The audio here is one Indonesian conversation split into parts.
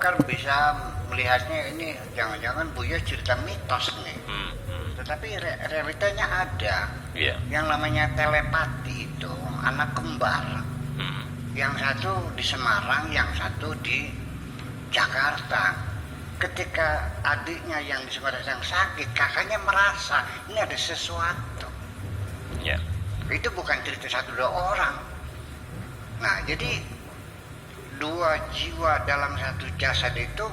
Bakar bisa melihatnya ini jangan-jangan Buya cerita mitos nih. Tetapi realitanya ada. Iya. Yang namanya telepati itu anak kembar. Yang satu di Semarang, yang satu di Jakarta. Ketika adiknya yang di Semarang yang sakit, kakaknya merasa ini ada sesuatu. Iya. Itu bukan cerita satu dua orang. Nah, jadi dua jiwa dalam satu jasad itu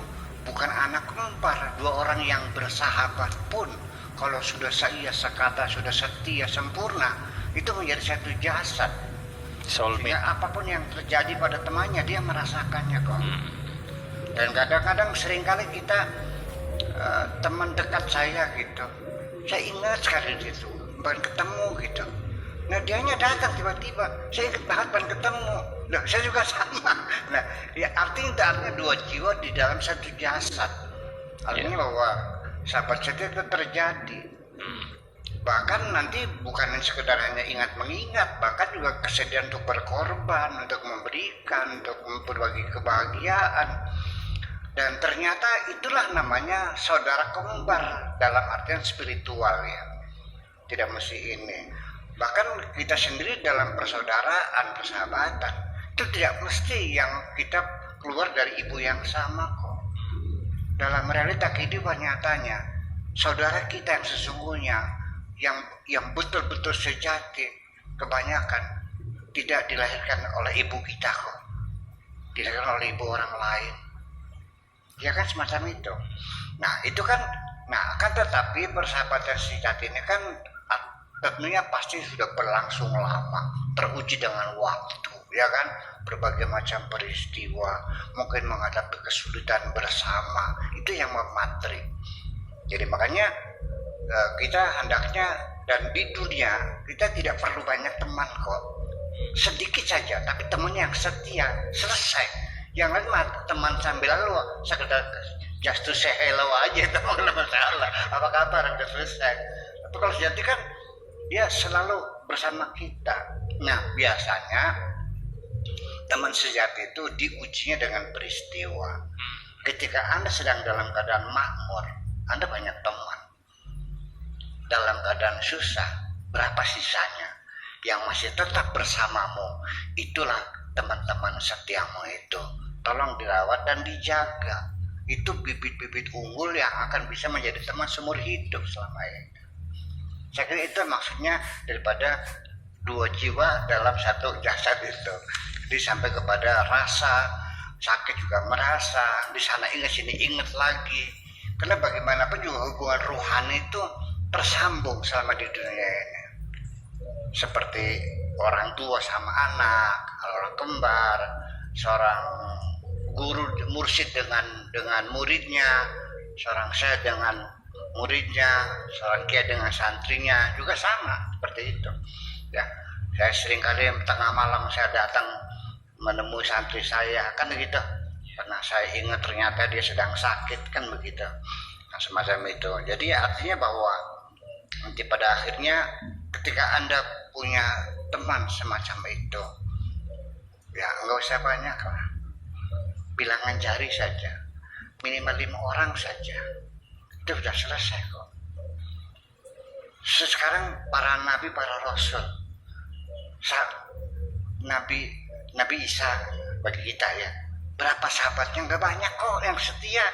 bukan anak kembar. Dua orang yang bersahabat pun kalau sudah seia sekata, sudah setia sempurna, itu menjadi satu jasad. Soulmate. Sehingga apapun yang terjadi pada temannya dia merasakannya kok. Dan kadang-kadang seringkali kita teman dekat saya gitu, saya ingat sekali itu baru ketemu gitu. Nah dianya datang tiba-tiba, saya ingat banget baru ketemu. Nah saya juga sama. Nah ya artinya dua jiwa di dalam satu jasad. Artinya bahwa sahabat setia itu terjadi. Bahkan nanti bukan sekedar hanya ingat mengingat, bahkan juga kesediaan untuk berkorban, untuk memberikan, untuk berbagi kebahagiaan. Dan ternyata itulah namanya saudara kembar dalam artian spiritual ya. Tidak mesti ini. Bahkan kita sendiri dalam persaudaraan, persahabatan, itu tidak mesti yang kita keluar dari ibu yang sama kok. Dalam realita kehidupan nyatanya, saudara kita yang sesungguhnya, yang betul-betul sejati, kebanyakan tidak dilahirkan oleh ibu kita kok, dilahirkan oleh ibu orang lain, ya kan semacam itu. Nah itu kan, tetapi persahabatan sejati ini kan tentunya pasti sudah berlangsung lama, teruji dengan waktu, ya kan, berbagai macam peristiwa, mungkin menghadapi kesulitan bersama, itu yang mematri. Jadi makanya kita hendaknya, dan di dunia kita tidak perlu banyak teman kok, sedikit saja tapi temannya yang setia, selesai. Yang lain mah teman sambil lalu sekedar just to say hello aja, teman nggak masalah, apa kabar, udah selesai. Tapi kalau sejati kan dia selalu bersama kita. Nah biasanya teman sejati itu diujinya dengan peristiwa. Ketika Anda sedang dalam keadaan makmur, Anda banyak teman. Dalam keadaan susah, berapa sisanya yang masih tetap bersamamu? Itulah teman-teman setiamu itu. Tolong dirawat dan dijaga. Itu bibit-bibit unggul yang akan bisa menjadi teman seumur hidup selama ini. Saya kira itu maksudnya daripada dua jiwa dalam satu jasad itu. Jadi sampai kepada rasa sakit juga merasa, di sana ingat sini ingat lagi. Karena bagaimanapun juga hubungan rohani itu tersambung selama di dunia ini. Seperti orang tua sama anak, orang kembar, seorang guru mursyid dengan muridnya, seorang syekh dengan muridnya, seorang kiai dengan santrinya juga sama seperti itu. Ya, saya sering kali tengah malam saya datang menemui santri saya kan begitu, karena saya ingat ternyata dia sedang sakit kan begitu. Nah, semacam itu. Jadi artinya bahwa nanti pada akhirnya ketika Anda punya teman semacam itu, ya nggak usah banyak lah, bilangan jari saja, minimal 5 orang saja, itu sudah selesai kok. Sekarang para nabi, para rasul, Nabi Isa bagi kita ya, berapa sahabatnya? Nggak banyak kok yang setia.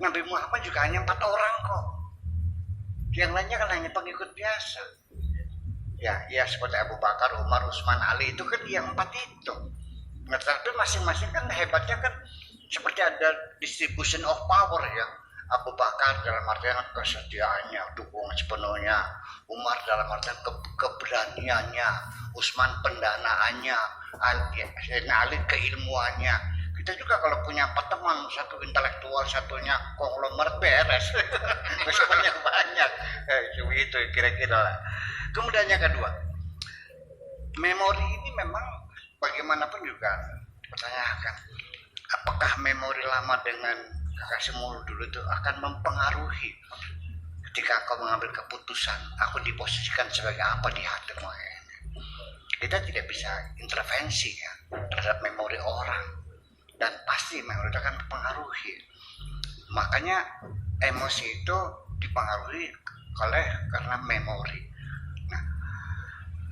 Nabi Muhammad juga hanya 4 orang kok. Yang lainnya kan hanya pengikut biasa. Ya seperti Abu Bakar, Umar, Utsman, Ali itu kan yang 4 itu. Nah, tapi masing-masing kan hebatnya kan seperti ada distribution of power ya. Abu Bakar dalam artian kesetiaannya, dukungan sepenuhnya. Umar dalam artian keberaniannya. Utsman pendanaannya. Ali keilmuannya. Kita juga kalau punya 4 teman, satu intelektual, satunya konglomerat beres. Banyak. Begitu kira-kira lah. Kemudian yang kedua, memori ini memang bagaimanapun juga pertanyakan, apakah memori lama dengan kekasihmu dulu itu akan mempengaruhi ketika kau mengambil keputusan, aku diposisikan sebagai apa di hatimu ini. Kita tidak bisa intervensi ya terhadap memori orang. dan pasti memori itu akan mempengaruhi. Makanya emosi itu dipengaruhi karena memori. Nah,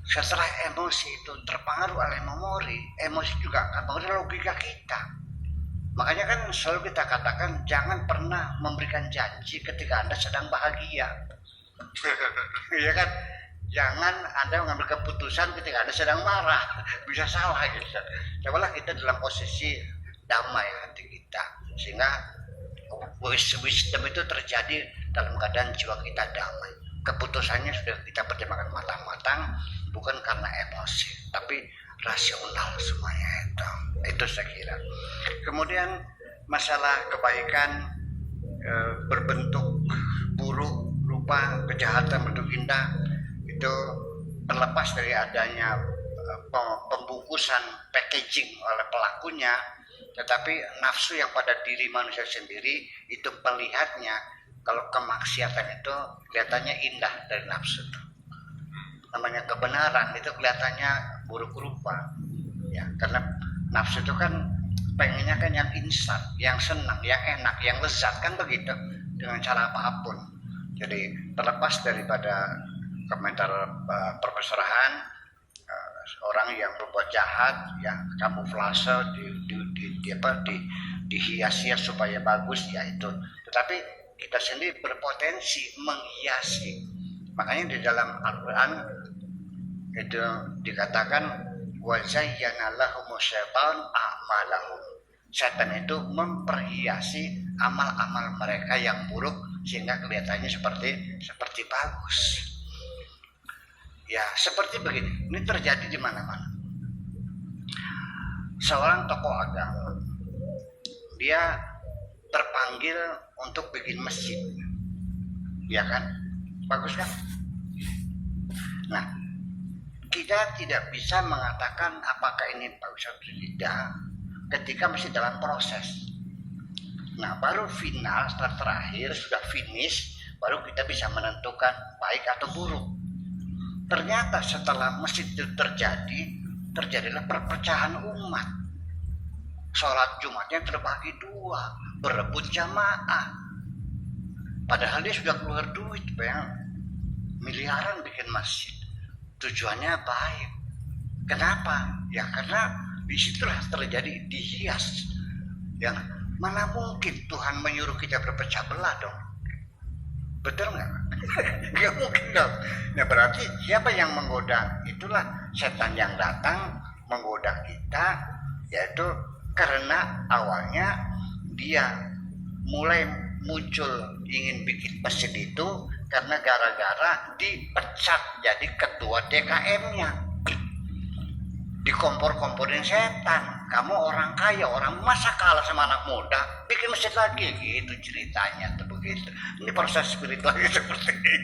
setelah emosi itu terpengaruh oleh memori, emosi juga akan mempengaruhi logika kita. Makanya kan selalu kita katakan jangan pernah memberikan janji ketika Anda sedang bahagia. Iya kan? Jangan Anda mengambil keputusan ketika Anda sedang marah. Bisa salah gitu. Cobalah kita dalam posisi damai hati kita, sehingga wisdom itu terjadi dalam keadaan jiwa kita damai. Keputusannya sudah kita pertimbangkan matang-matang, bukan karena emosi, tapi rasional semuanya itu saya kira. Kemudian masalah kebaikan berbentuk buruk, rupa kejahatan bentuk indah, itu terlepas dari adanya pembungkusan packaging oleh pelakunya, tetapi nafsu yang pada diri manusia sendiri itu melihatnya. Kalau kemaksiatan itu kelihatannya indah dari nafsu itu. Namanya kebenaran itu kelihatannya buruk rupa, ya, karena nafsu itu kan pengennya kan yang instan, yang senang, yang enak, yang lezat, kan begitu, dengan cara apapun. Jadi terlepas daripada komentar Profesor Han, orang yang berbuat jahat, yang kamuflase dihias-hias supaya bagus, ya itu. Tetapi kita sendiri berpotensi menghiasi. Makanya di dalam Al-Quran itu dikatakan wa zayyana lahumus syaitan a'malahum. Setan itu memperhiasi amal-amal mereka yang buruk sehingga kelihatannya seperti bagus. Ya, seperti begini. Ini terjadi di mana-mana. Seorang tokoh agama, dia terpanggil untuk bikin masjid, ya kan? Bagus kan? Nah, kita tidak bisa mengatakan apakah ini bagus atau tidak ketika masih dalam proses. Nah, baru final, setelah terakhir sudah finish, baru kita bisa menentukan baik atau buruk. Ternyata setelah masjid itu terjadilah perpecahan umat. Sholat Jumatnya terbagi dua, berebut jamaah. Padahal dia sudah keluar duit, miliaran bikin masjid. Tujuannya baik. Kenapa? Ya karena disitulah terjadi dihias. Yang mana mungkin Tuhan menyuruh kita berpecah belah dong? Betul nggak? Nggak mungkin dong. Nah berarti siapa yang menggoda? Itulah setan yang datang menggoda kita, yaitu karena awalnya dia mulai muncul ingin bikin masjid itu karena gara-gara dipecat jadi ketua DKM-nya. Dikompor-komporin setan. Kamu orang kaya, orang masa kalah sama anak muda, bikin masjid lagi, gitu ceritanya tuh begitu. Ini proses spiritualnya seperti itu.